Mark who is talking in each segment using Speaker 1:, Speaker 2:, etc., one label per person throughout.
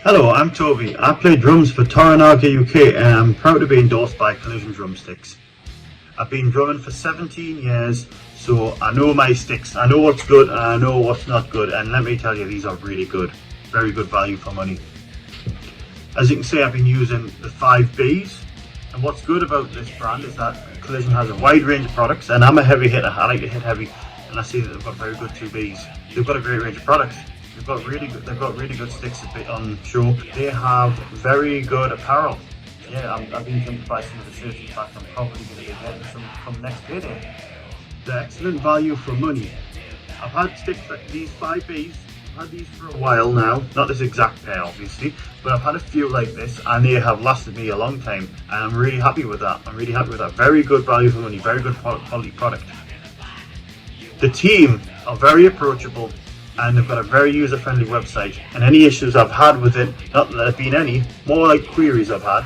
Speaker 1: Hello, I'm Toby. I play drums for Toranaga UK and I'm proud to be endorsed by Collision Drumsticks. I've been drumming for 17 years, so I know my sticks. I know what's good and I know what's not good, and let me tell you, these are really good. Very good value for money. As you can see, I've been using the 5Bs, and what's good about this brand is that Collision has a wide range of products, and I'm a heavy hitter. I like to hit heavy, and I see that they've got very good 2Bs. They've got a great range of products. They've got really good sticks on show. They have very good apparel. Yeah, I've been tempted to buy some of the shirts. In fact, I'm probably going to be getting some from next payday. They're excellent value for money. I've had sticks like these 5Bs. I've had these for a while now. Not this exact pair, obviously, but I've had a few like this, and they have lasted me a long time. And I'm really happy with that. Very good value for money. Very good quality product. The team are very approachable, and they've got a very user-friendly website, and any issues I've had with it, not that there have been any, more like queries I've had,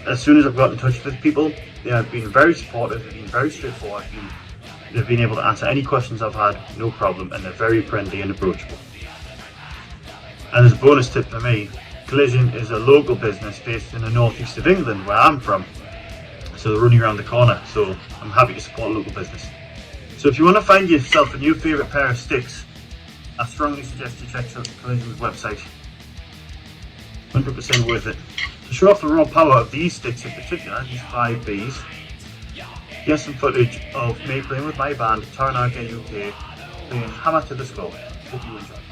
Speaker 1: as soon as I've got in touch with people, they have been very supportive, they've been very straightforward, they've been able to answer any questions I've had, no problem, and they're very friendly and approachable. And as a bonus tip for me, Collision is a local business based in the northeast of England, where I'm from, so they're running around the corner, so I'm happy to support a local business. So if you want to find yourself a new favourite pair of sticks, I strongly suggest you check out Collision's website. 100% worth it. To show off the raw power of these sticks in particular, these 5Bs, here's some footage of me playing with my band, Toranaga UK, playing Hammer to the Skull. Hope you enjoy.